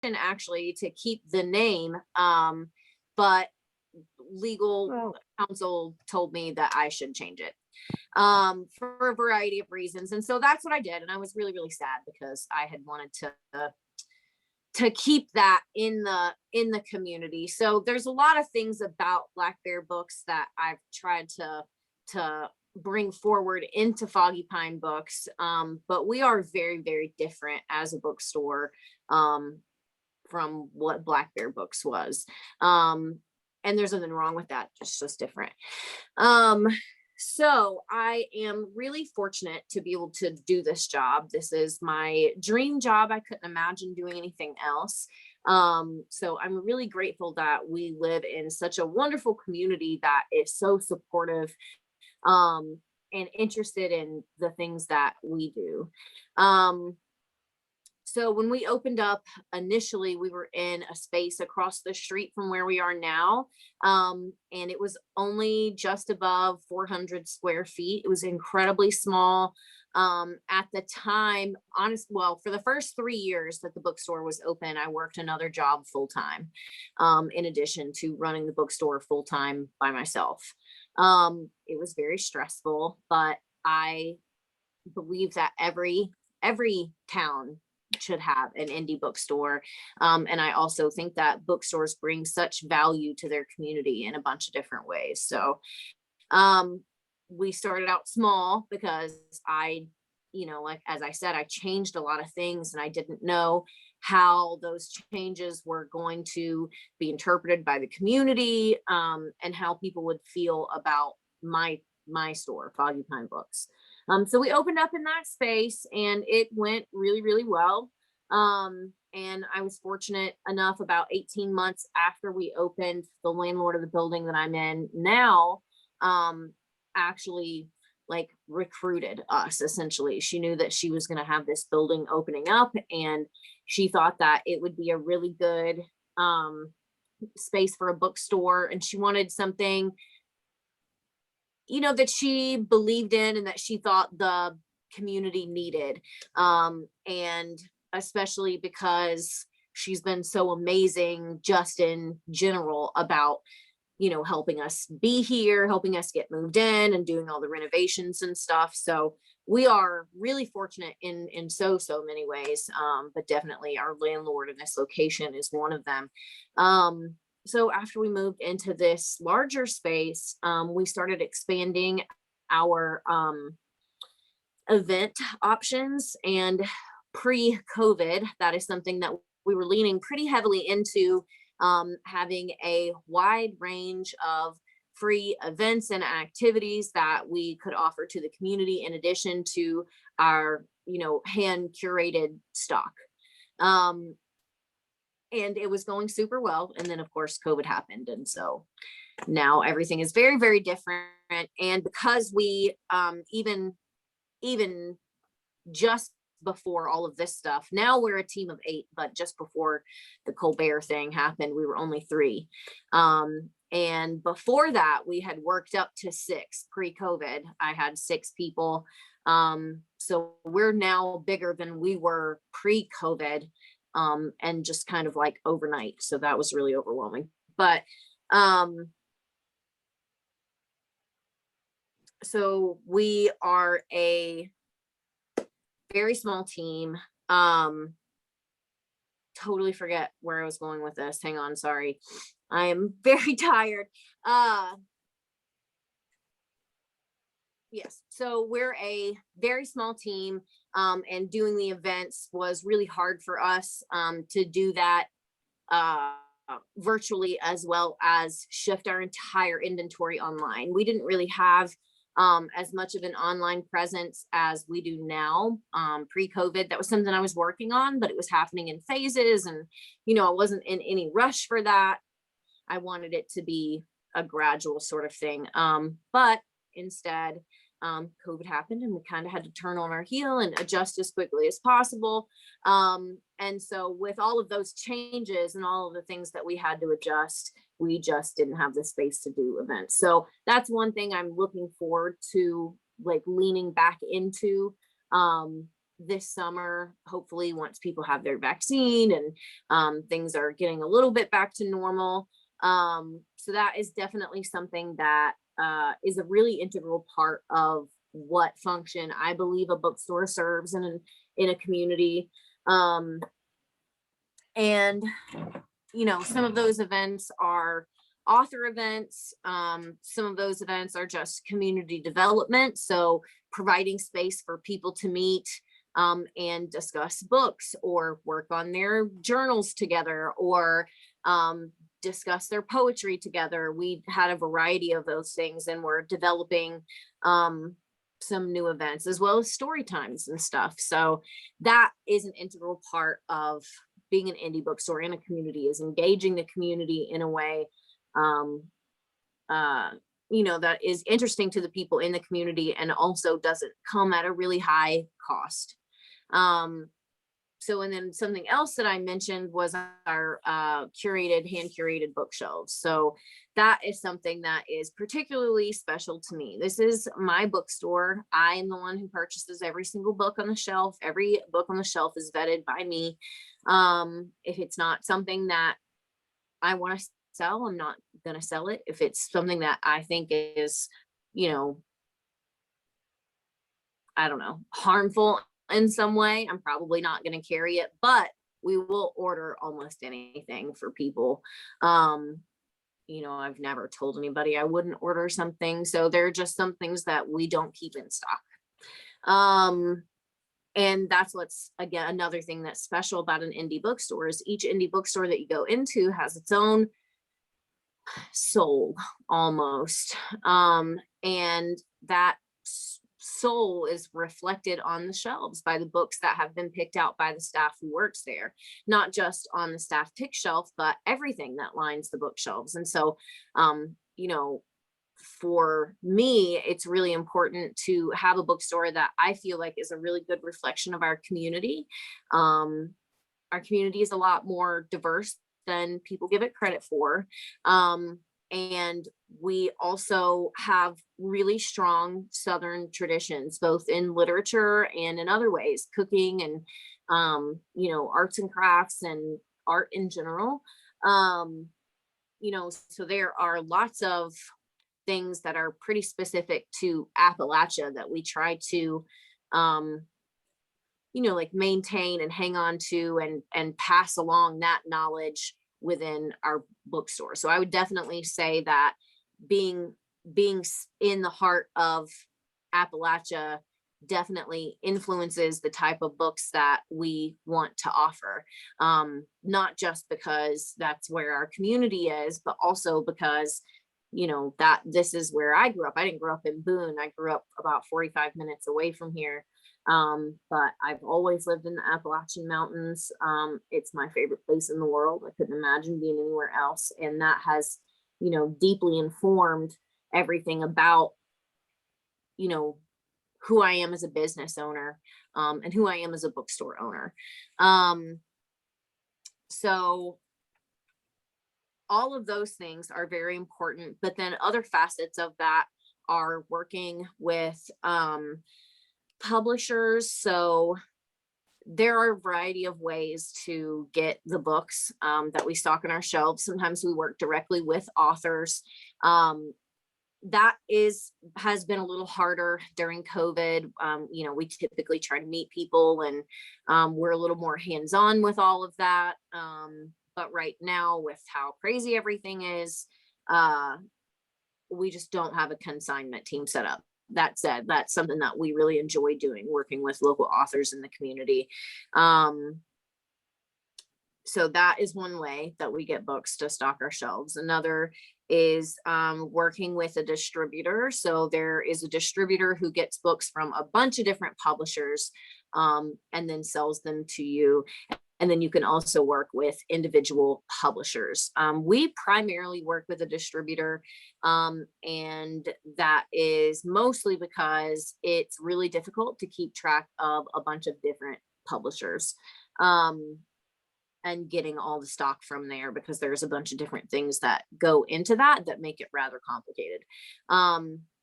actually to keep the name, but legal Well, counsel told me that I should change it, for a variety of reasons. And so that's what I did. And I was really, really sad because I had wanted to keep that in the community. So there's a lot of things about Black Bear Books that I've tried to bring forward into Foggy Pine Books. But we are very, very different as a bookstore, from what Black Bear Books was. And there's nothing wrong with that. It's just different. So I am really fortunate to be able to do this job. This is my dream job. I couldn't imagine doing anything else. So I'm really grateful that we live in such a wonderful community that is so supportive, and interested in the things that we do. So when we opened up initially, we were in a space across the street from where we are now. And it was only just above 400 square feet. It was incredibly small. At the time, well, for the first 3 years that the bookstore was open, I worked another job full time, in addition to running the bookstore full time by myself. It was very stressful, but I believe that every town should have an indie bookstore. And I also think that bookstores bring such value to their community in a bunch of different ways. So we started out small because like, as I said, I changed a lot of things and I didn't know how those changes were going to be interpreted by the community, and how people would feel about my store, Foggy Pine Books. So we opened up in that space and it went really, really well. And I was fortunate enough, about 18 months after we opened, the landlord of the building that I'm in now, actually like recruited us. Essentially, she knew that she was going to have this building opening up and she thought that it would be a really good space for a bookstore, and she wanted something that she believed in and that she thought the community needed. And especially because she's been so amazing just in general about, helping us be here, helping us get moved in and doing all the renovations and stuff. So we are really fortunate in so many ways. But definitely our landlord in this location is one of them. So after we moved into this larger space, we started expanding our event options. And pre-COVID, that is something that we were leaning pretty heavily into, having a wide range of free events and activities that we could offer to the community in addition to our, hand curated stock. And it was going super well. And then of course, COVID happened. And so now everything is very, very different. And because we, even just before all of this stuff, now we're a team of 8, but just before the Colbert thing happened, we were only 3. And before that, we had worked up to 6 pre-COVID. I had 6 people. So we're now bigger than we were pre-COVID, and just kind of like overnight. So that was really overwhelming. But so we are a very small team. Totally forget where I was going with this. Hang on, sorry. I am very tired. Yes, so we're a very small team, and doing the events was really hard for us, to do that virtually, as well as shift our entire inventory online. We didn't really have as much of an online presence as we do now. Pre-COVID, that was something I was working on, but it was happening in phases, and I wasn't in any rush for that. I wanted it to be a gradual sort of thing. But instead, COVID happened and we kind of had to turn on our heel and adjust as quickly as possible. And so with all of those changes and all of the things that we had to adjust, we just didn't have the space to do events. So that's one thing I'm looking forward to, like leaning back into, this summer, hopefully once people have their vaccine and things are getting a little bit back to normal. So that is definitely something that is a really integral part of what function I believe a bookstore serves in a community. Um, and some of those events are author events. Some of those events are just community development, so providing space for people to meet and discuss books or work on their journals together, or discuss their poetry together. We had a variety of those things, and we're developing some new events as well as story times and stuff. So that is an integral part of being an indie bookstore in a community, is engaging the community in a way that is interesting to the people in the community and also doesn't come at a really high cost. And then something else that I mentioned was our hand curated bookshelves. So that is something that is particularly special to me. This is my bookstore. I am the one who purchases every single book on the shelf. Every book on the shelf is vetted by me. If it's not something that I want to sell, I'm not going to sell it. If it's something that I think is, I don't know, harmful in some way, I'm probably not going to carry it, but we will order almost anything for people. I've never told anybody I wouldn't order something. So there are just some things that we don't keep in stock. And that's what's, again, another thing that's special about an indie bookstore is each indie bookstore that you go into has its own soul almost. And that soul is reflected on the shelves by the books that have been picked out by the staff who works there, not just on the staff pick shelf, but everything that lines the bookshelves. And so, for me, it's really important to have a bookstore that I feel like is a really good reflection of our community. Our community is a lot more diverse than people give it credit for. And we also have really strong Southern traditions, both in literature and in other ways, cooking and, arts and crafts and art in general. So there are lots of things that are pretty specific to Appalachia that we try to, maintain and hang on to and pass along that knowledge within our bookstore. So I would definitely say that being in the heart of Appalachia definitely influences the type of books that we want to offer. Not just because that's where our community is, but also because that this is where I grew up. I didn't grow up in Boone. I grew up about 45 minutes away from here. But I've always lived in the Appalachian Mountains. It's my favorite place in the world. I couldn't imagine being anywhere else. And that has, deeply informed everything about, who I am as a business owner, and who I am as a bookstore owner. So all of those things are very important, but then other facets of that are working with, publishers. So there are a variety of ways to get the books that we stock on our shelves. Sometimes we work directly with authors. That has been a little harder during COVID. We typically try to meet people and we're a little more hands-on with all of that. But right now, with how crazy everything is, we just don't have a consignment team set up. That said, that's something that we really enjoy doing, working with local authors in the community. So that is one way that we get books to stock our shelves. Another is working with a distributor. So there is a distributor who gets books from a bunch of different publishers and then sells them to you. And then you can also work with individual publishers. We primarily work with a distributor, and that is mostly because it's really difficult to keep track of a bunch of different publishers and getting all the stock from there, because there's a bunch of different things that go into that make it rather complicated.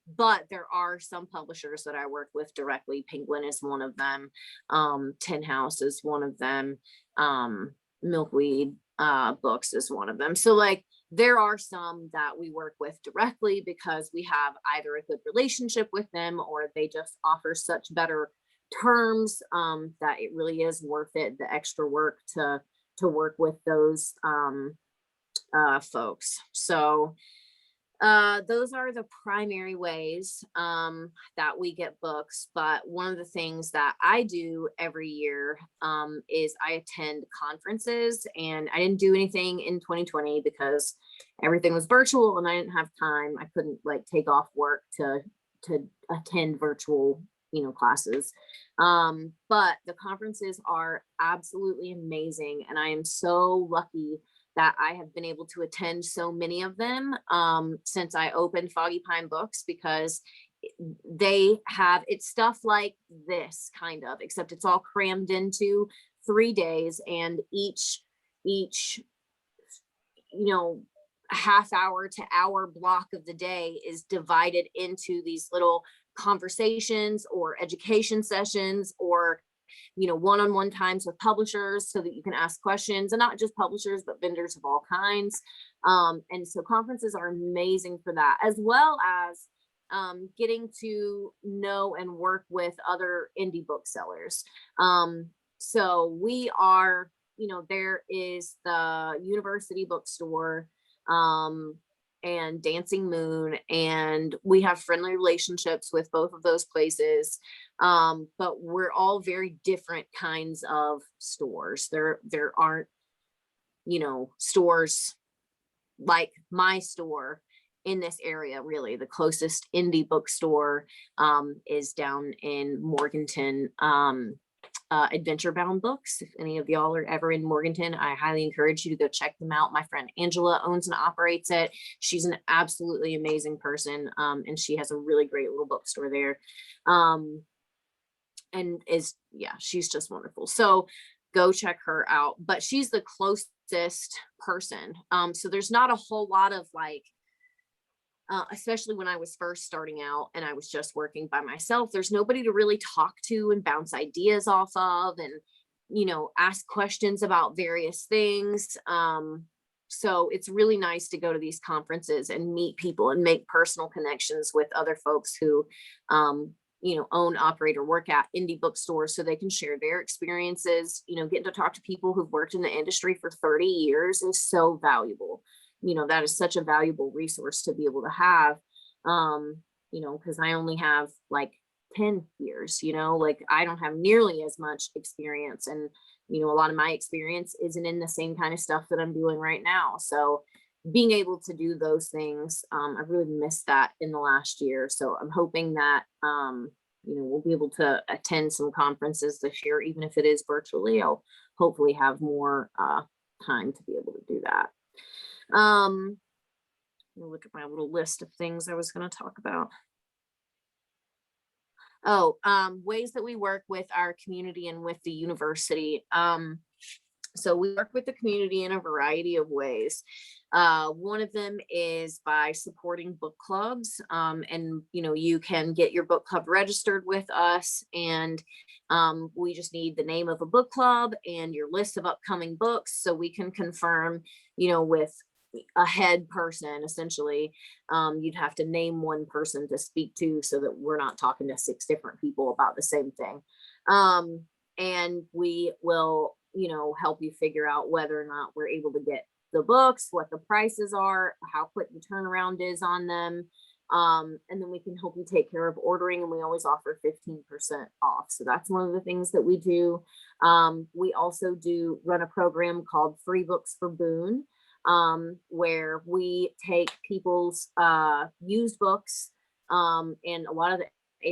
But there are some publishers that I work with directly. Penguin is one of them. Tin House is one of them. Milkweed Books is one of them. So like there are some that we work with directly because we have either a good relationship with them or they just offer such better terms that it really is worth it, the extra work to work with those folks. So those are the primary ways that we get books. But one of the things that I do every year is I attend conferences, and I didn't do anything in 2020 because everything was virtual and I didn't have time. I couldn't like take off work to attend virtual, classes. But the conferences are absolutely amazing, and I am so lucky that I have been able to attend so many of them since I opened Foggy Pine Books, because they have, it's stuff like this kind of, except it's all crammed into 3 days, and each half hour to hour block of the day is divided into these little conversations or education sessions or one-on-one times with publishers so that you can ask questions, and not just publishers, but vendors of all kinds. And so conferences are amazing for that, as well as getting to know and work with other indie booksellers. So we are, there is the University Bookstore and Dancing Moon, and we have friendly relationships with both of those places. But we're all very different kinds of stores. There aren't, stores like my store in this area. Really, the closest indie bookstore is down in Morganton. Adventure Bound Books. If any of y'all are ever in Morganton, I highly encourage you to go check them out. My friend Angela owns and operates it. She's an absolutely amazing person, and she has a really great little bookstore there. And she's just wonderful. So go check her out. But she's the closest person. So there's not a whole lot of like, especially when I was first starting out and I was just working by myself, there's nobody to really talk to and bounce ideas off of and, ask questions about various things. So it's really nice to go to these conferences and meet people and make personal connections with other folks who, own, operate, or work at indie bookstores so they can share their experiences. Getting to talk to people who've worked in the industry for 30 years is so valuable. That is such a valuable resource to be able to have, because I only have like 10 years, like I don't have nearly as much experience. And, a lot of my experience isn't in the same kind of stuff that I'm doing right now. So being able to do those things, I've really missed that in the last year. So I'm hoping that, we'll be able to attend some conferences this year, even if it is virtually. I'll hopefully have more time to be able to do that. Look at my little list of things I was going to talk about. Ways that we work with our community and with the university. So we work with the community in a variety of ways. One of them is by supporting book clubs. And, you can get your book club registered with us, and we just need the name of a book club and your list of upcoming books so we can confirm, with a head person. Essentially, you'd have to name one person to speak to so that we're not talking to 6 different people about the same thing. And we will, help you figure out whether or not we're able to get the books, what the prices are, how quick the turnaround is on them. And then we can help you take care of ordering, and we always offer 15% off. So that's one of the things that we do. We also do run a program called Free Books for Boone, where we take people's used books, and a lot of the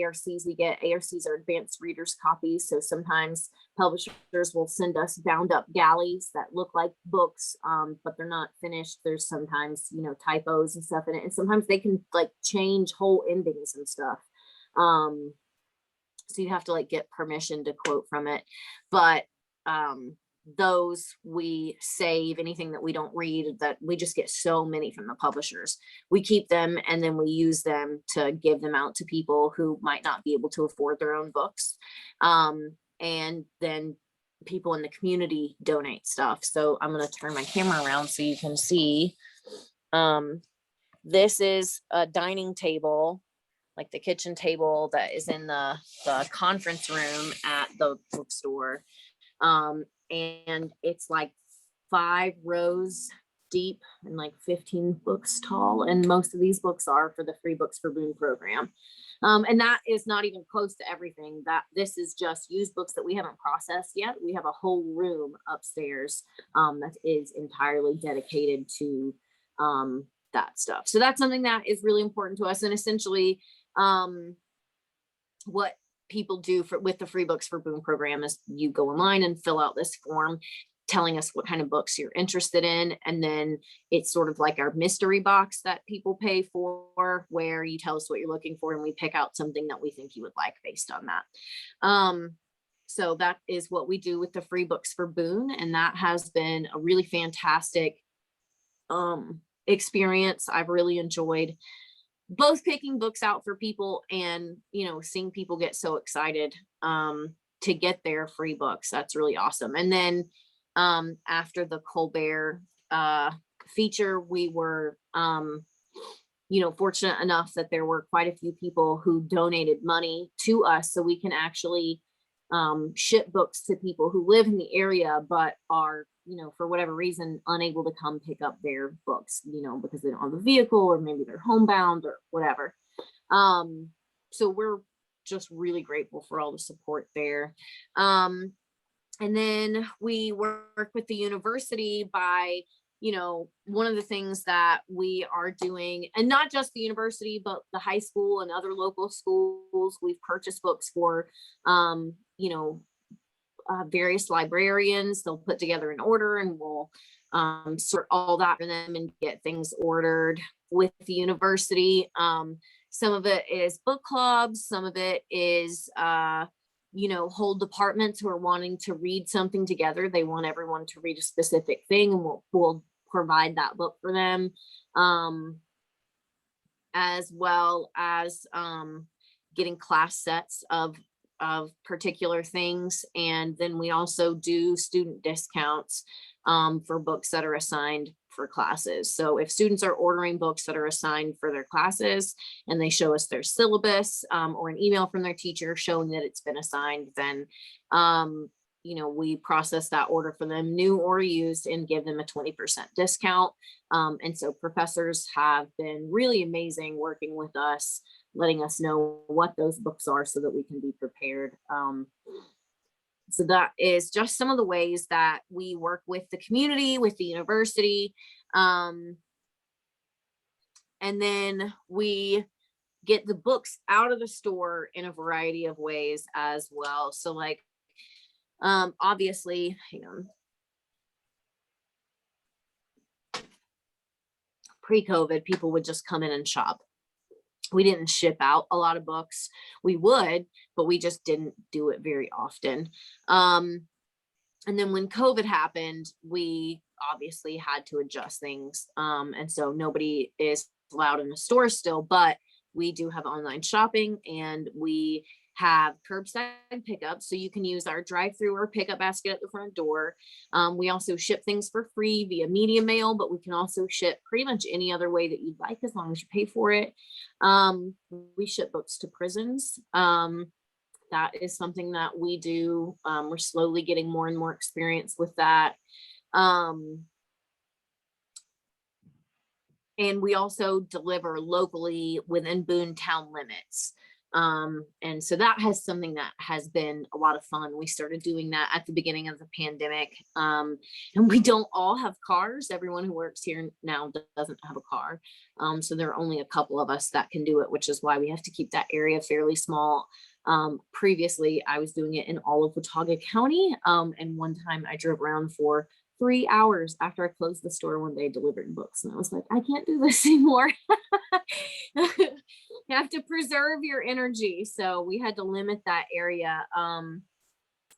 ARCs we get, ARCs are advanced readers copies. So sometimes publishers will send us bound up galleys that look like books, but they're not finished. There's sometimes, typos and stuff in it. And sometimes they can like change whole endings and stuff. So you have to like get permission to quote from it. But those we save. Anything that we don't read, that we just get so many from the publishers, we keep them, and then we use them to give them out to people who might not be able to afford their own books. And then people in the community donate stuff. So I'm going to turn my camera around so you can see. This is a dining table, like the kitchen table that is in the conference room at the bookstore. And it's like 5 rows deep and like 15 books tall. And most of these books are for the free Books for Boone program. And that is not even close to everything. That this is just used books that we haven't processed yet. We have a whole room upstairs that is entirely dedicated to that stuff. So that's something that is really important to us. And essentially, what people do with the free Books for Boone program is you go online and fill out this form telling us what kind of books you're interested in. And then it's sort of like our mystery box that people pay for, where you tell us what you're looking for and we pick out something that we think you would like based on that. So that is what we do with the free Books for Boone. And that has been a really fantastic experience. I've really enjoyed both picking books out for people and, seeing people get so excited to get their free books. That's really awesome. And then after the Colbert feature, we were, fortunate enough that there were quite a few people who donated money to us so we can actually ship books to people who live in the area but are, for whatever reason, unable to come pick up their books, because they don't have a vehicle, or maybe they're homebound or whatever. So we're just really grateful for all the support there. And then we work with the university by, one of the things that we are doing, and not just the university, but the high school and other local schools, we've purchased books for, various librarians. They'll put together an order and we'll sort all that for them and get things ordered with the university. Some of it is book clubs. Some of it is, whole departments who are wanting to read something together. They want everyone to read a specific thing, and we'll provide that book for them, as well as getting class sets of particular things. And then we also do student discounts for books that are assigned for classes. So if students are ordering books that are assigned for their classes and they show us their syllabus or an email from their teacher showing that it's been assigned, then we process that order for them, new or used, and give them a 20% discount. And so professors have been really amazing working with us, letting us know what those books are so that we can be prepared. So that is just some of the ways that we work with the community, with the university. And then we get the books out of the store in a variety of ways as well. So like, obviously, pre-COVID, people would just come in and shop. We didn't ship out a lot of books. We would, but we just didn't do it very often. And then when COVID happened, we obviously had to adjust things. And so nobody is allowed in the store still, but we do have online shopping, and we have curbside pickup. So you can use our drive-through or pickup basket at the front door. We also ship things for free via media mail, but we can also ship pretty much any other way that you'd like, as long as you pay for it. We ship books to prisons. That is something that we do. We're slowly getting more and more experience with that. And we also deliver locally within Boone town limits. And so that has something that has been a lot of fun. We started doing that at the beginning of the pandemic. And we don't all have cars. Everyone who works here now doesn't have a car. So there are only a couple of us that can do it, which is why we have to keep that area fairly small. Previously, I was doing it in all of Watauga County. And one time I drove around for 3 hours after I closed the store one day delivering books. And I was like, I can't do this anymore. You have to preserve your energy. So we had to limit that area.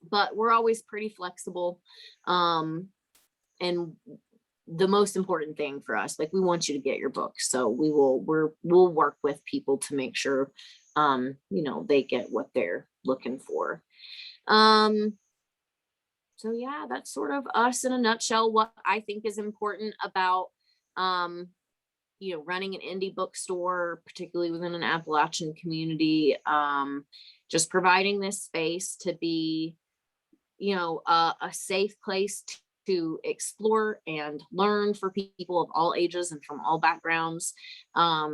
but we're always pretty flexible. And the most important thing for us, like, we want you to get your book. So we'll work with people to make sure, they get what they're looking for. So yeah, that's sort of us in a nutshell. What I think is important about, running an indie bookstore, particularly within an Appalachian community, just providing this space to be, a safe place to explore and learn for people of all ages and from all backgrounds. I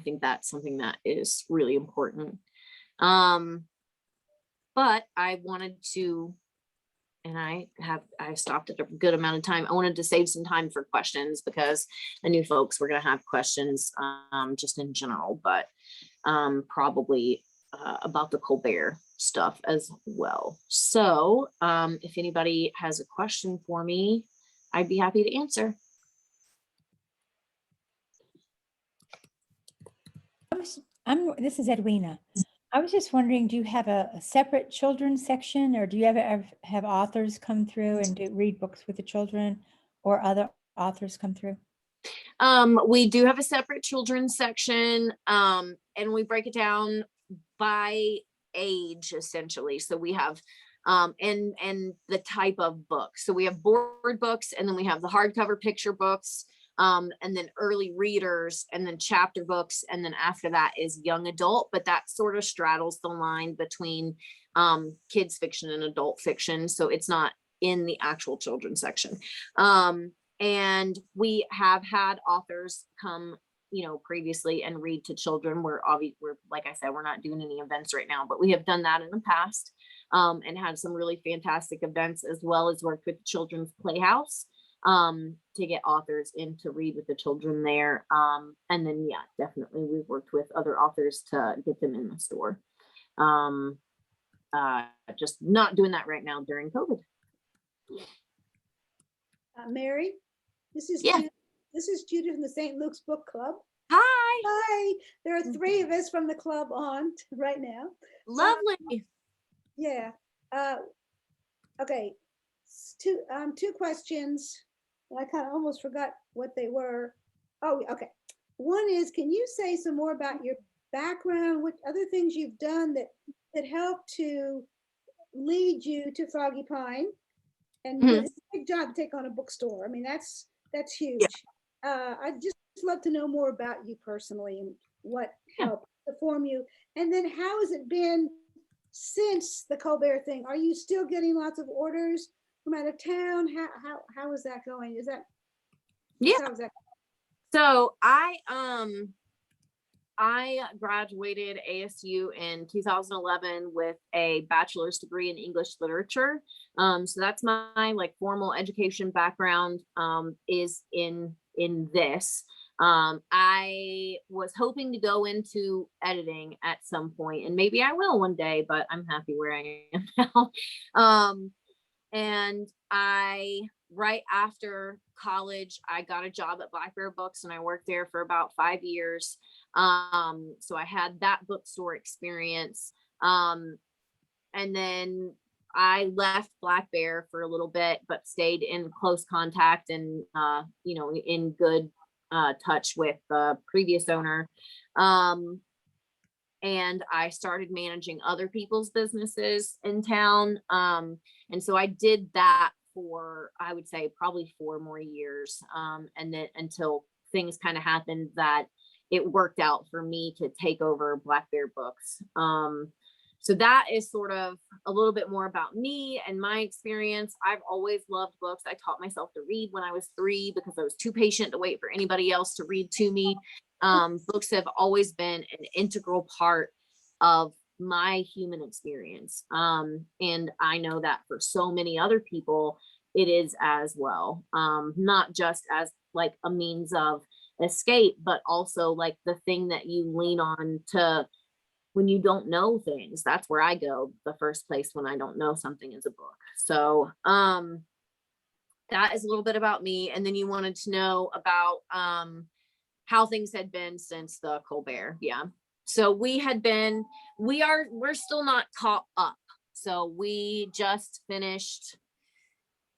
think that's something that is really important. But I wanted to, and I stopped at a good amount of time. I wanted to save some time for questions because I knew folks were going to have questions, just in general, but probably about the Colbert stuff as well. So if anybody has a question for me, I'd be happy to answer. This is Edwina. I was just wondering, do you have a separate children's section, or do you ever have authors come through and read books with the children, or other authors come through? We do have a separate children's section, and we break it down by age, essentially. So we have and the type of book. So we have board books, and then we have the hardcover picture books, and then early readers, and then chapter books, and then after that is young adult. But that sort of straddles the line between kids fiction and adult fiction, so it's not in the actual children's section. And we have had authors come, previously and read to children. We're like I said, we're not doing any events right now, but we have done that in the past, and had some really fantastic events, as well as worked with the Children's Playhouse to get authors in to read with the children there. And then, yeah, definitely we've worked with other authors to get them in the store. Just not doing that right now during COVID. Mary, this is Yeah. This is Judith in the St. Luke's Book Club. Hi. Hi. There are 3 of us from the club on right now. Lovely. Yeah. Okay. Two questions. I kind of almost forgot what they were. Oh, okay. One is, can you say some more about your background? What other things you've done that helped to lead you to Foggy Pine? And it's a big job to take on a bookstore. I mean, that's huge. Yeah. I'd just love to know more about you personally and what helped to form you. And then how has it been since the Colbert thing? Are you still getting lots of orders from out of town? How is that going? Is that? Yeah. So I graduated ASU in 2011 with a bachelor's degree in English literature. So that's my formal education background, is in this. I was hoping to go into editing at some point, and maybe I will one day, but I'm happy where I am now. And right after college, I got a job at Black Bear Books, and I worked there for about 5 years. So I had that bookstore experience. And then I left Black Bear for a little bit, but stayed in close contact and, in good touch with the previous owner. And I started managing other people's businesses in town. And so I did that for, I would say, probably 4 more years. And then until things kind of happened that it worked out for me to take over Black Bear Books. So that is sort of a little bit more about me and my experience. I've always loved books. I taught myself to read when I was 3 because I was too patient to wait for anybody else to read to me. Books have always been an integral part of my human experience. And I know that for so many other people, it is as well. Not just as like a means of escape, but also like the thing that you lean on to when you don't know things. That's where I go the first place when I don't know something is a book. So that is a little bit about me. And then you wanted to know about how things had been since the Colbert. Yeah. So we're still not caught up. So we just finished,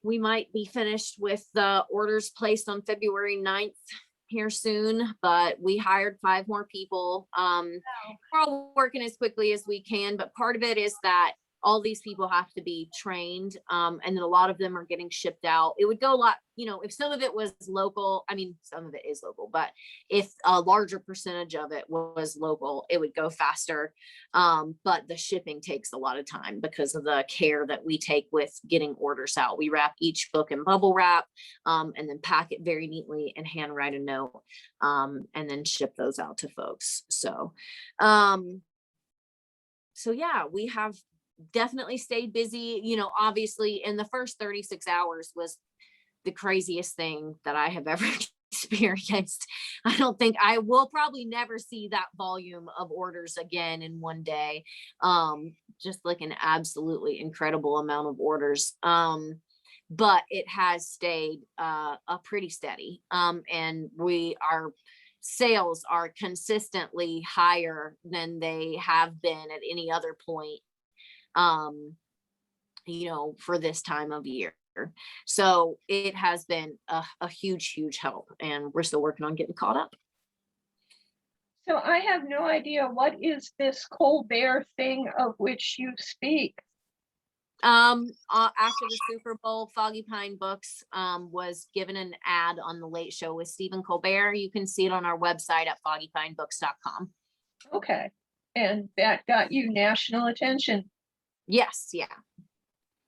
we might be finished with the orders placed on February 9th here soon, but we hired 5 more people. We're all working as quickly as we can, but part of it is that all these people have to be trained. And then a lot of them are getting shipped out. It would go a lot, you know, if some of it was local, I mean, some of it is local, but if a larger percentage of it was local, it would go faster. But the shipping takes a lot of time because of the care that we take with getting orders out. We wrap each book in bubble wrap, and then pack it very neatly and handwrite a note, and then ship those out to folks. So yeah, we have definitely stayed busy. You know, obviously in the first 36 hours was the craziest thing that I have ever experienced. I don't think I will probably never see that volume of orders again in one day. Just like an absolutely incredible amount of orders. But it has stayed pretty steady. And our sales are consistently higher than they have been at any other point, you know, for this time of year. So it has been a huge help, and we're still working on getting caught up. So I have no idea, what is this Colbert thing of which you speak? After the Super Bowl, Foggy Pine Books was given an ad on the Late Show with Stephen Colbert. You can see it on our website at foggypinebooks.com. Okay, and that got you national attention Yes, yeah.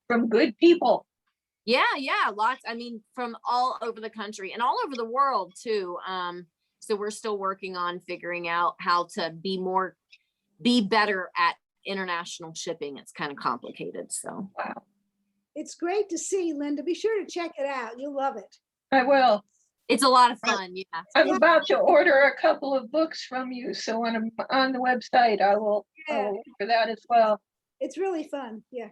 from good people. Yeah, lots. I mean, from all over the country and all over the world too. So we're still working on figuring out how to be better at international shipping. It's kind of complicated. So Wow, It's great to see, Linda. Be sure to check it out. You'll love it. I will. it's a lot of fun. Yeah. I'm about to order a couple of books from you, so when I'm on the website, I will look for that as well. It's really fun. Yeah.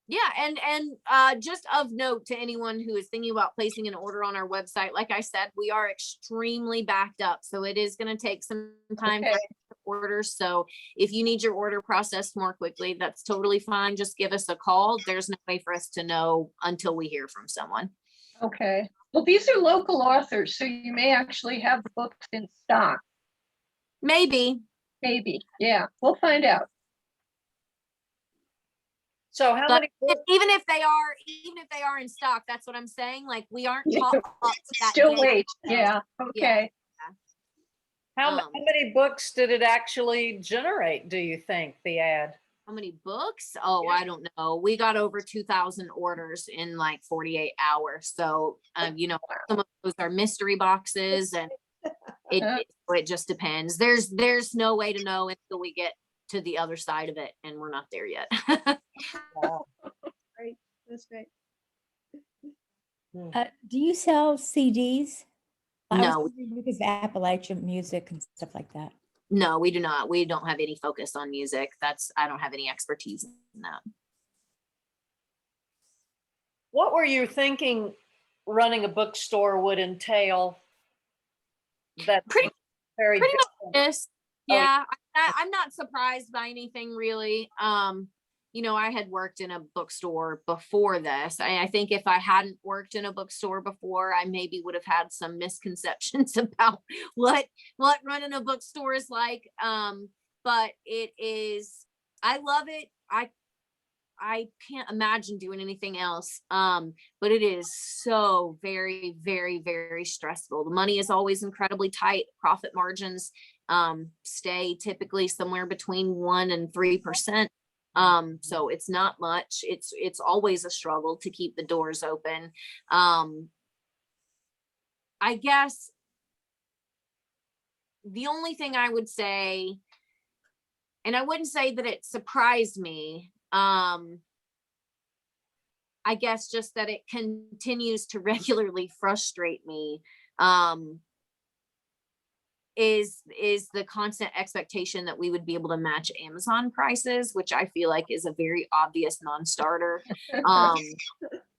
Yeah, and just of note to anyone who is thinking about placing an order on our website, like I said, we are extremely backed up, so it is going to take some time Okay. for orders. So if you need your order processed more quickly, that's totally fine. Just give us a call. There's no way for us to know until we hear from someone. Okay. Well, these are local authors, so you may actually have the books in stock. Maybe. Maybe. Yeah, we'll find out. So how But many books? even if they are in stock, that's what I'm saying. Like, we aren't Yeah. caught up to that Still day. wait. Yeah. Okay. How many books did it actually generate, do you think, the ad? How many books? Oh, Yeah. I don't know. We got over 2,000 orders in like 48 hours. So, you know, some of those are mystery boxes, and it just depends. There's no way to know until we get to the other side of it, and we're not there yet. Wow. Great. That's great. Do you sell CDs? I was No, wondering because of Appalachian music and stuff like that. no, we do not. We don't have any focus on music. I don't have any expertise in that. What were you thinking running a bookstore would entail? That Pretty very much different. this. Oh, Yeah, I'm not surprised by anything really. You know, I had worked in a bookstore before this. I think if I hadn't worked in a bookstore before, I maybe would have had some misconceptions about what running a bookstore is like. But it is, I love it. I can't imagine doing anything else. But it is so very, very, very stressful. The money is always incredibly tight. Profit margins stay typically somewhere between 1% and 3%. So it's not much. It's always a struggle to keep the doors open. I guess the only thing I would say, and I wouldn't say that it surprised me, I guess just that it continues to regularly frustrate me, is the constant expectation that we would be able to match Amazon prices, which I feel like is a very obvious non-starter.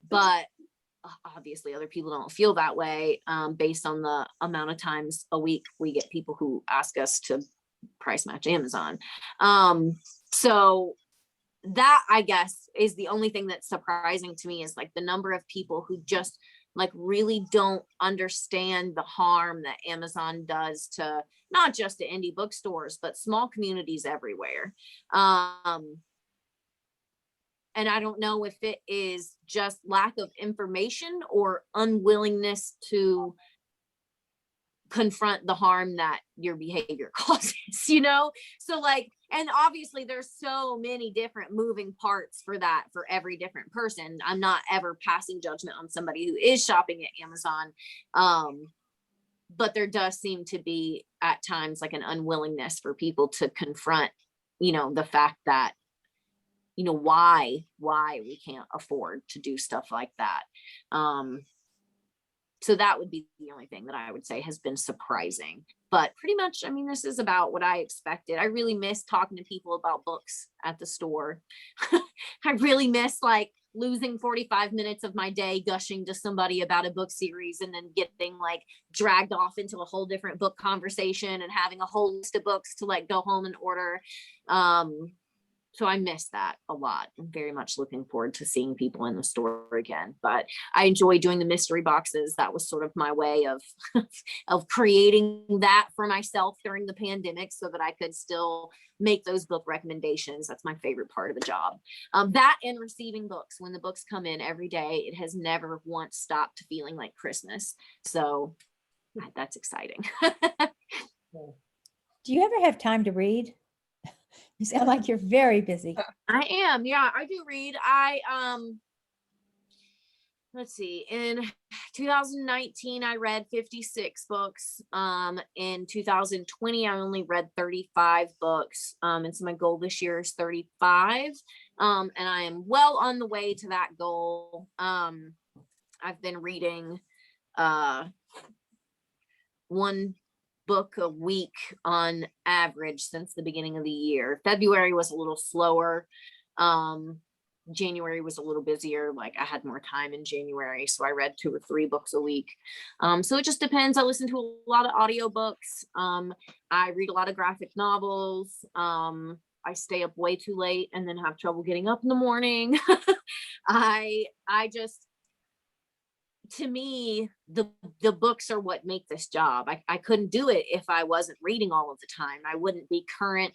But obviously other people don't feel that way, based on the amount of times a week we get people who ask us to price match Amazon. So that I guess is the only thing that's surprising to me, is like the number of people who just like really don't understand the harm that Amazon does to not just to indie bookstores, but small communities everywhere. And I don't know if it is just lack of information or unwillingness to confront the harm that your behavior causes, you know? So like, and obviously there's so many different moving parts for that for every different person. I'm not ever passing judgment on somebody who is shopping at Amazon. But there does seem to be at times like an unwillingness for people to confront, you know, the fact that, you know, why we can't afford to do stuff like that. So that would be the only thing that I would say has been surprising. But pretty much, I mean, this is about what I expected. I really miss talking to people about books at the store. I really miss like losing 45 minutes of my day gushing to somebody about a book series and then getting like dragged off into a whole different book conversation and having a whole list of books to like go home and order. So I miss that a lot. I'm very much looking forward to seeing people in the store again. But I enjoy doing the mystery boxes. That was sort of my way of of creating that for myself during the pandemic so that I could still make those book recommendations. That's my favorite part of the job. That and receiving books. When the books come in every day, it has never once stopped feeling like Christmas. So that's exciting. Do you ever have time to read? You sound like you're very busy. I am. Yeah, I do read. Let's see, in 2019 I read 56 books. In 2020 I only read 35 books. And so my goal this year is 35. And I am well on the way to that goal. I've been reading one book a week on average since the beginning of the year. February was a little slower. January was a little busier. Like I had more time in January, so I read 2 or 3 books a week. So it just depends. I listen to a lot of audiobooks. I read a lot of graphic novels. I stay up way too late and then have trouble getting up in the morning. I just, to me, the books are what make this job. I couldn't do it if I wasn't reading all of the time. I wouldn't be current.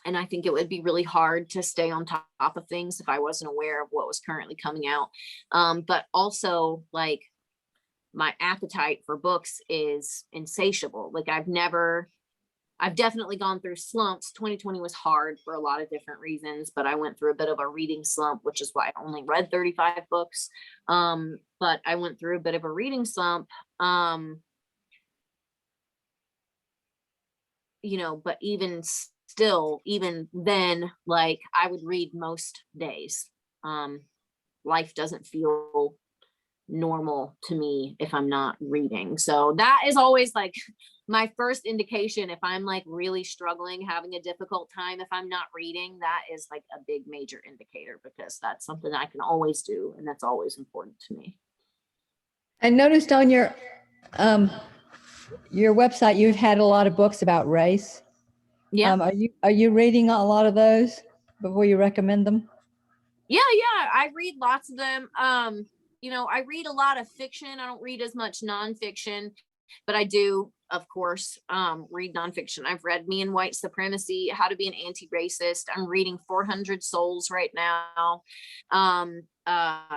And I think it would be really hard to stay on top of things if I wasn't aware of what was currently coming out. But also like my appetite for books is insatiable. Like I've definitely gone through slumps. 2020 was hard for a lot of different reasons, but I went through a bit of a reading slump, which is why I only read 35 books. But I went through a bit of a reading slump. You know, but even still, even then, like I would read most days. Life doesn't feel normal to me if I'm not reading. So that is always like my first indication if I'm like really struggling, having a difficult time, if I'm not reading, that is like a big major indicator, because that's something I can always do and that's always important to me. I noticed on your website you've had a lot of books about race. Yeah. Are you reading a lot of those before you recommend them? Yeah, I read lots of them. You know, I read a lot of fiction. I don't read as much nonfiction, but I do, of course, read nonfiction. I've read Me and White Supremacy, How to Be an Anti-Racist. I'm reading 400 Souls right now.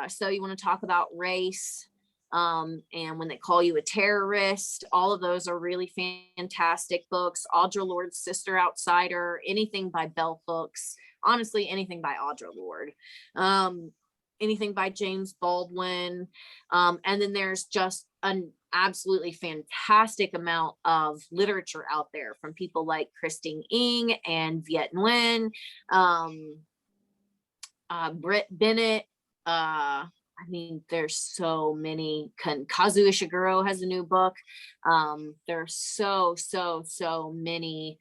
So you want to talk about race, and When They Call You a Terrorist. All of those are really fantastic books. Audre Lorde's Sister Outsider, anything by Bell Hooks. Honestly, anything by Audre Lorde. Anything by James Baldwin. And then there's just an absolutely fantastic amount of literature out there from people like Christine Ng and Viet Nguyen, Britt Bennett. I mean, there's so many. Kazuo Ishiguro has a new book. There's so many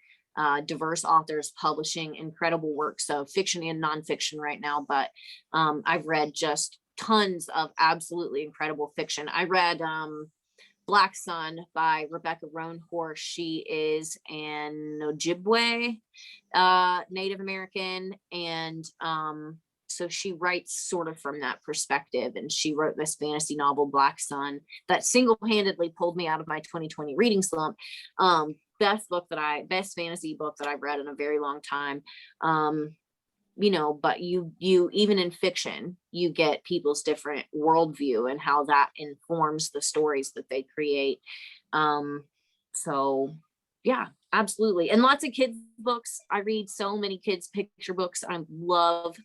diverse authors publishing incredible works of fiction and nonfiction right now. But I've read just tons of absolutely incredible fiction. I read Black Sun by Rebecca Roanhorse. She is an Ojibwe Native American, and so she writes sort of from that perspective, and she wrote this fantasy novel, Black Sun, that single-handedly pulled me out of my 2020 reading slump. Best fantasy book that I've read in a very long time. You know, but you even in fiction, you get people's different worldview and how that informs the stories that they create. So yeah, absolutely. And lots of kids books. I read so many kids picture books. I love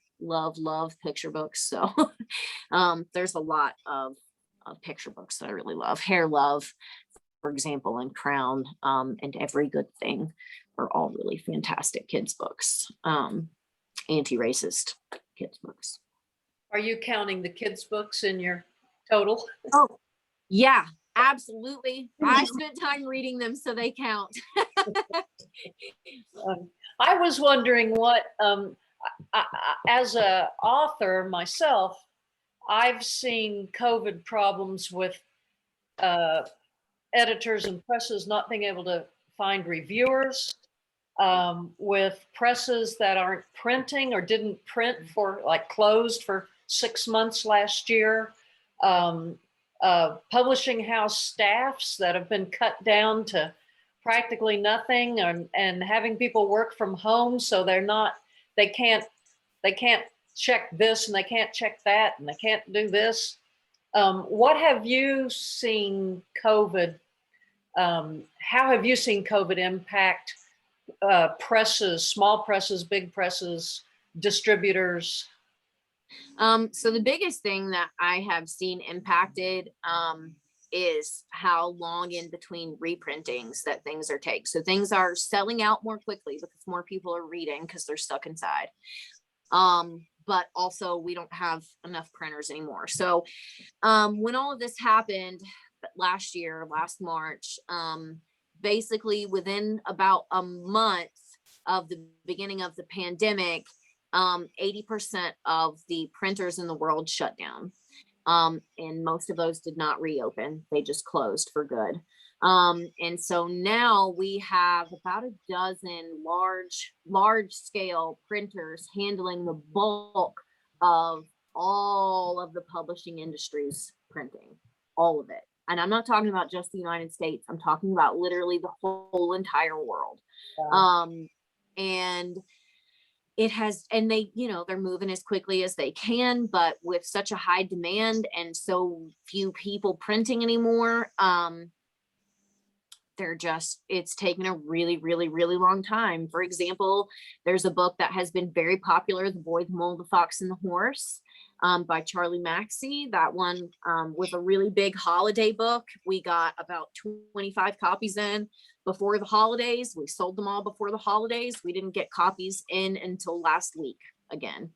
picture books. So there's a lot of picture books that I really love. Hair Love, for example, and Crown, and Every Good Thing are all really fantastic kids books. Anti-racist kids books. Are you counting the kids' books in your total? Oh, yeah, absolutely. I spent time reading them, so they count. I was wondering what, as a author myself, I've seen COVID problems with editors and presses not being able to find reviewers, with presses that aren't printing or didn't print for, like, closed for 6 months last year, publishing house staffs that have been cut down to practically nothing, and having people work from home, so they can't check this and they can't check that and they can't do this. What have you seen COVID, how have you seen COVID impact presses, small presses, big presses, distributors? So the biggest thing that I have seen impacted is how long in between reprintings that things are taking. So things are selling out more quickly because more people are reading because they're stuck inside. But also we don't have enough printers anymore. So when all of this happened last March, basically within about a month of the beginning of the pandemic, 80% of the printers in the world shut down. And most of those did not reopen. They just closed for good. And so now we have about a dozen large scale printers handling the bulk of all of the publishing industry's printing, all of it. And I'm not talking about just the United States. I'm talking about literally the whole entire world. Wow. And it has, and they, you know, they're moving as quickly as they can, but with such a high demand and so few people printing anymore, it's taken a really long time. For example, there's a book that has been very popular, The Boy, the Mole, the Fox, and the Horse, by Charlie Maxey. That one was a really big holiday book. We got about 25 copies in before the holidays. We sold them all before the holidays. We didn't get copies in until last week again.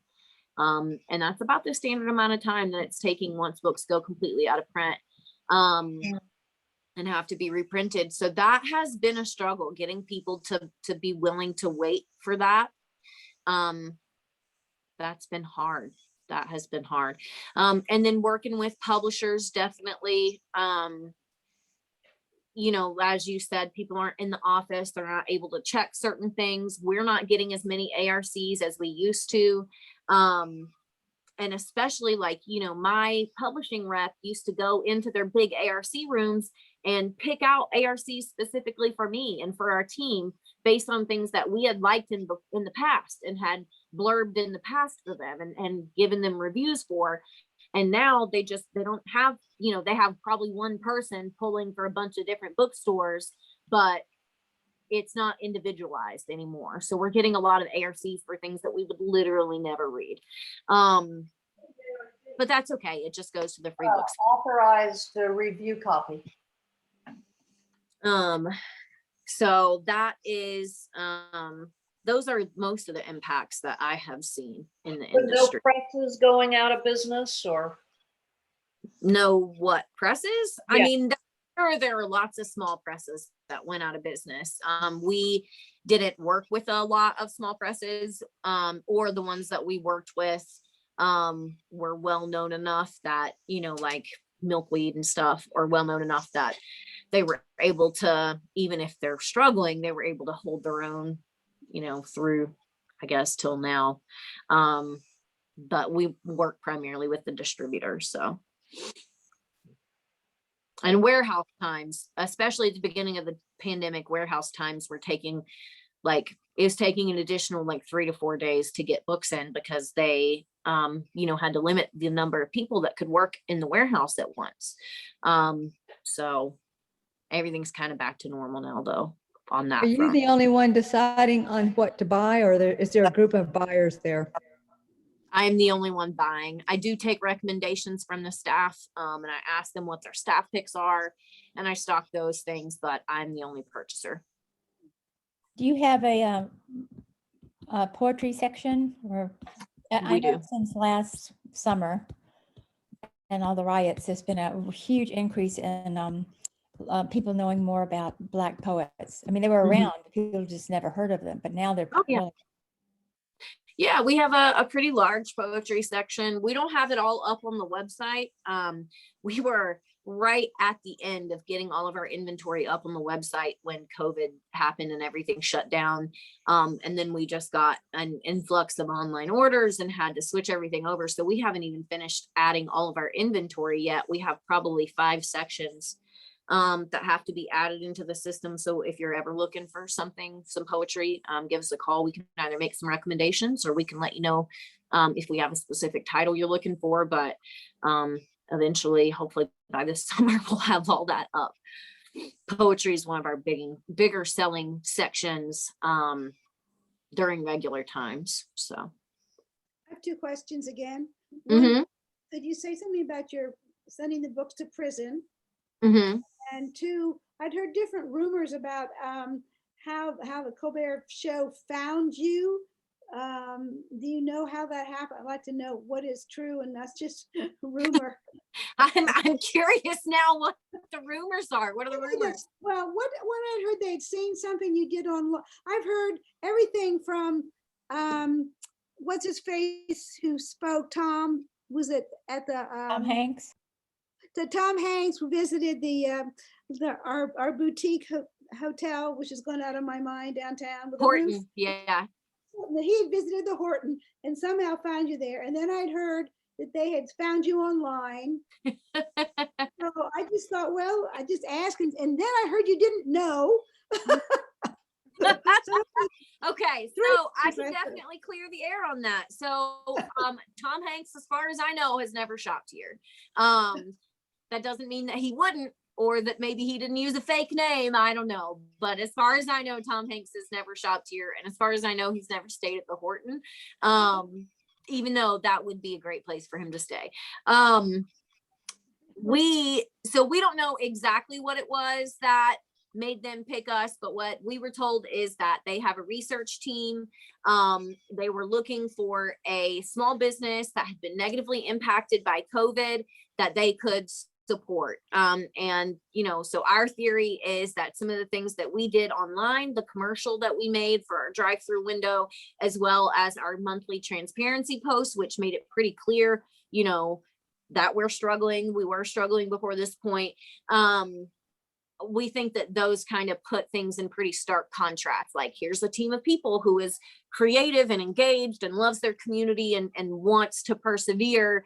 And that's about the standard amount of time that it's taking once books go completely out of print. And have to be reprinted. So that has been a struggle, getting people to be willing to wait for that. That's been hard. That has been hard. And then working with publishers, definitely, you know, as you said, people aren't in the office. They're not able to check certain things. We're not getting as many ARCs as we used to. And especially, like, you know, my publishing rep used to go into their big ARC rooms and pick out ARCs specifically for me and for our team based on things that we had liked in the past and had blurbed in the past for them and given them reviews for. And now they don't have, you know, they have probably one person pulling for a bunch of different bookstores, but it's not individualized anymore. So we're getting a lot of ARCs for things that we would literally never read. But that's okay. It just goes to the free books. Authorized review copy. So that is, those are most of the impacts that I have seen in the industry. No presses going out of business, or no what presses? Yeah. I mean, there are lots of small presses that went out of business. We didn't work with a lot of small presses, or the ones that we worked with were well known enough that, you know, like milkweed and stuff are well known enough that they were able to, even if they're struggling, they were able to hold their own, through, I guess, till now. But we work primarily with the distributors. So, and warehouse times, especially at the beginning of the pandemic, warehouse times were taking an additional 3 to 4 days to get books in, because they had to limit the number of people that could work in the warehouse at once. So everything's kind of back to normal now, though, on that Are you front. the only one deciding on what to buy, or is there a group of buyers there? I am the only one buying. I do take recommendations from the staff, and I ask them what their staff picks are, and I stock those things, but I'm the only purchaser. Do you have a poetry section? Or I We know do. since last summer and all the riots, there's been a huge increase in people knowing more about Black poets. I mean, they were Mhm. around, but people just never heard of them, but now they're Oh, yeah. really. Yeah, we have a pretty large poetry section. We don't have it all up on the website. We were right at the end of getting all of our inventory up on the website when COVID happened and everything shut down. And then we just got an influx of online orders and had to switch everything over. So we haven't even finished adding all of our inventory yet. We have probably 5 sections that have to be added into the system. So if you're ever looking for some poetry, give us a call. We can either make some recommendations, or we can let you know if we have a specific title you're looking for. But eventually, hopefully by this summer, we'll have all that up. Poetry is one of our bigger selling sections during regular times. So I have 2 questions again. mm-hmm. One, did you say something about your sending the books to prison? Mm-hmm. And 2, I'd heard different rumors about how the Colbert Show found you. Do you know how that happened? I'd like to know what is true and that's just rumor. I'm curious now what the rumors are. What are the rumors? Well, what I heard, they'd seen something you did on. I've heard everything from what's his face who spoke. Tom, was it at the Tom Hanks? The Tom Hanks who visited our boutique hotel, which is going out of my mind downtown with the roof. Horton, yeah. He had visited the Horton and somehow found you there. And then I'd heard that they had found you online. So I just thought, well, I just asked, and then I heard you didn't know. Okay, so I can definitely clear the air on that. So Tom Hanks, as far as I know, has never shopped here. That doesn't mean that he wouldn't, or that maybe he didn't use a fake name. I don't know. But as far as I know, Tom Hanks has never shopped here. And as far as I know, he's never stayed at the Horton, even though that would be a great place for him to stay. We don't know exactly what it was that made them pick us, but what we were told is that they have a research team. They were looking for a small business that had been negatively impacted by COVID that they could support. And so our theory is that some of the things that we did online, the commercial that we made for our drive-through window, as well as our monthly transparency posts, which made it pretty clear, that we were struggling before this point. We think that those kind of put things in pretty stark contrast. Like, here's a team of people who is creative and engaged and loves their community and wants to persevere.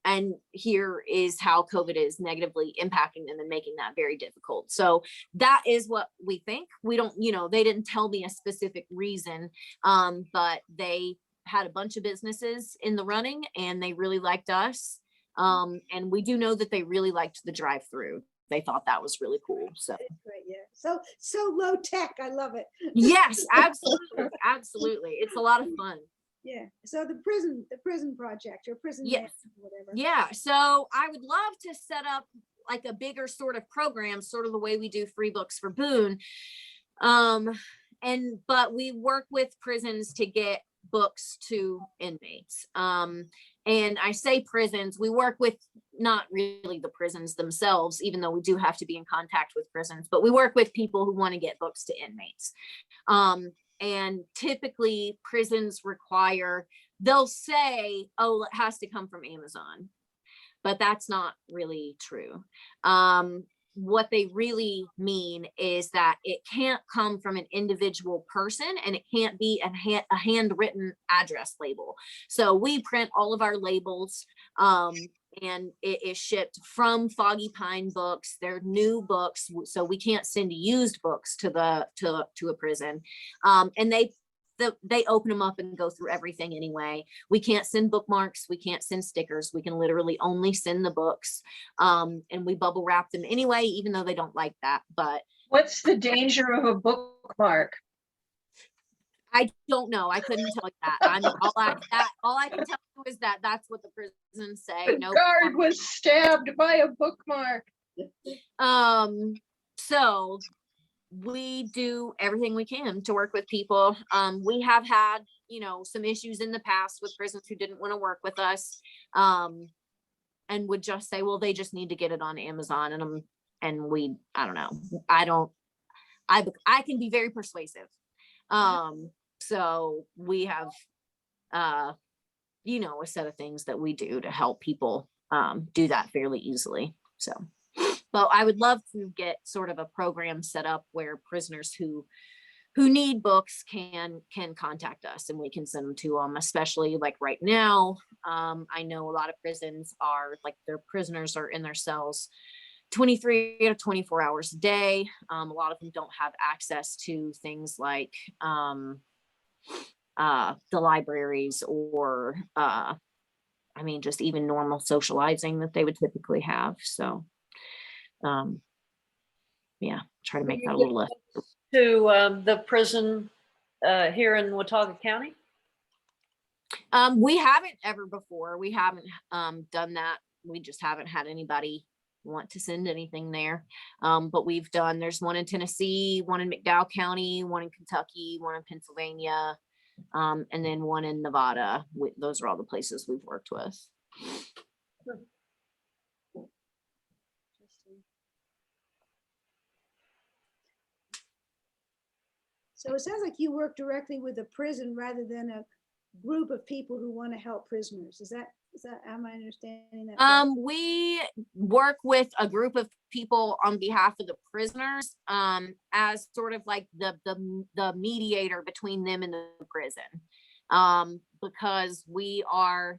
And here is how COVID is negatively impacting them and making that very difficult. So that is what we think. We don't, they didn't tell me a specific reason, but they had a bunch of businesses in the running and they really liked us. And we do know that they really liked the drive-through. They thought that was really cool. So great, yeah. So low tech. I love it. Yes, absolutely. Absolutely. It's a lot of fun. Yeah. So the prison project, or prison, yes, whatever. Yeah. So I would love to set up like a bigger sort of program, sort of the way we do free books for Boone. But we work with prisons to get books to inmates. And I say prisons, we work with not really the prisons themselves, even though we do have to be in contact with prisons, but we work with people who want to get books to inmates. And typically prisons require, they'll say, oh, it has to come from Amazon. but that's not really true. What they really mean is that it can't come from an individual person, and it can't be a handwritten address label. So we print all of our labels, and it is shipped from Foggy Pine Books. They're new books, so we can't send used books to a prison. And they open them up and go through everything anyway. We can't send bookmarks. We can't send stickers. We can literally only send the books. And we bubble wrap them anyway, even though they don't like that. But What's the danger of a bookmark? I don't know. I couldn't tell you that. All I can tell you is that that's what the prisons say. The No guard bookmark. was stabbed by a bookmark. So we do everything we can to work with people. We have had, some issues in the past with prisons who didn't want to work with us, and would just say, well, they just need to get it on Amazon. I don't know. I can be very persuasive. So we have, a set of things that we do to help people, do that fairly easily. So, but I would love to get sort of a program set up where prisoners who need books can contact us, and we can send them to them, especially like right now. I know a lot of prisons are like, their prisoners are in their cells 23 to 24 hours a day. A lot of them don't have access to things like the libraries, or just even normal socializing that they would typically have. So try to make that a little less. To the prison here in Watauga County? We haven't ever before. We haven't done that. We just haven't had anybody want to send anything there. But there's one in Tennessee, one in McDowell County, one in Kentucky, one in Pennsylvania, and then one in Nevada. Those are all the places we've worked with. So it sounds like you work directly with a prison rather than a group of people who want to help prisoners. Is that, am I understanding that? Right? We work with a group of people on behalf of the prisoners, as sort of like the mediator between them and the prison. Because we are,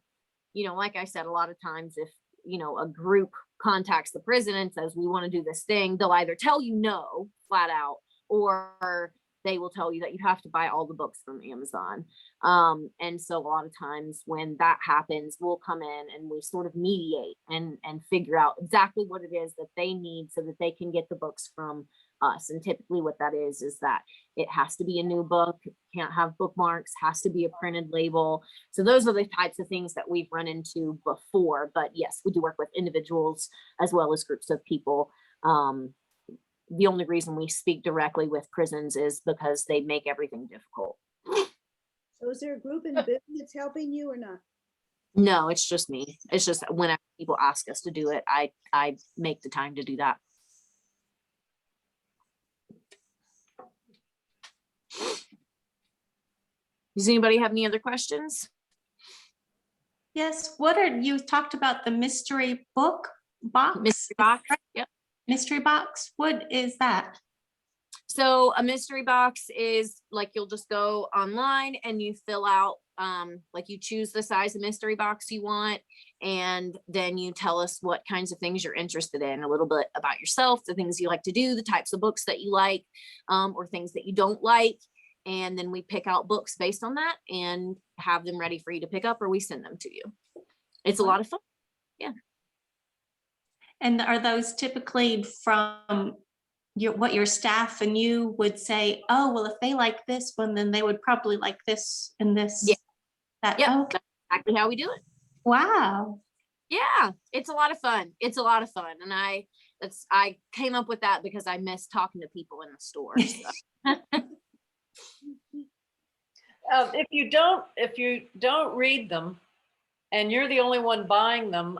like I said, a lot of times if, a group contacts the prison and says, we want to do this thing, they'll either tell you no flat out, or they will tell you that you have to buy all the books from Amazon. And so a lot of times when that happens, we'll come in and we sort of mediate and figure out exactly what it is that they need so that they can get the books from us. And typically what that is that it has to be a new book, can't have bookmarks, has to be a printed label. So those are the types of things that we've run into before. But yes, we do work with individuals as well as groups of people. The only reason we speak directly with prisons is because they make everything difficult. So is there a group in Boone that's helping you or not? No, it's just me. It's just whenever people ask us to do it, I make the time to do that. Does anybody have any other questions? Yes, you talked about the mystery book box? Mystery box, yep. Mystery box, what is that? So a mystery box is like, you'll just go online and you fill out, like you choose the size of mystery box you want, and then you tell us what kinds of things you're interested in, a little bit about yourself, the things you like to do, the types of books that you like, or things that you don't like. And then we pick out books based on that and have them ready for you to pick up, or we send them to you. It's a lot of fun. Yeah. And are those typically from what your staff and you would say, oh, well, if they like this one, then they would probably like this and this? Yeah. Okay. That's exactly how we do it. Wow. Yeah, it's a lot of fun. It's a lot of fun. And I came up with that because I miss talking to people in the store. So. If you don't read them and you're the only one buying them,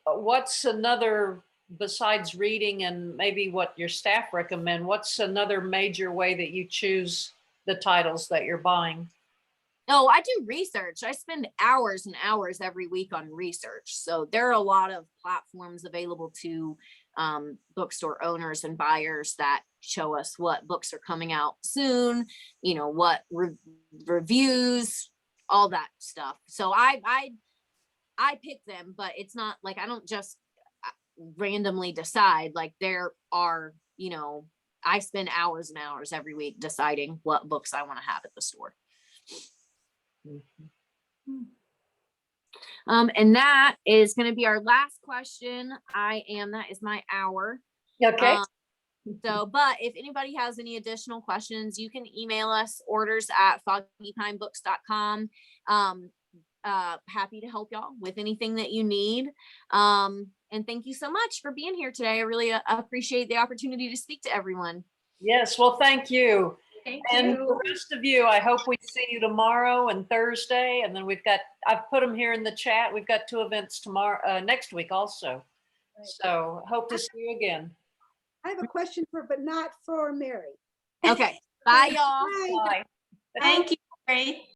what's another, besides reading and maybe what your staff recommend, what's another major way that you choose the titles that you're buying? Oh, I do research. I spend hours and hours every week on research. So there are a lot of platforms available to bookstore owners and buyers that show us what books are coming out soon, you know, what reviews, all that stuff. So I pick them, but it's not like I don't just randomly decide. Like there are, you know, I spend hours and hours every week deciding what books I want to have at the store. And that is going to be our last question. That is my hour. Okay. But if anybody has any additional questions, you can email us orders@foggypinebooks.com. Happy to help y'all with anything that you need. And thank you so much for being here today. I really appreciate the opportunity to speak to everyone. Yes, well, thank you. Thank And you. the rest of you, I hope we see you tomorrow and Thursday. And then I've put them here in the chat. We've got 2 events tomorrow, next week also. Right. So hope to see you again. I have a question but not for Mary. Okay. Bye, y'all. Bye. Bye. Thank you, Mary.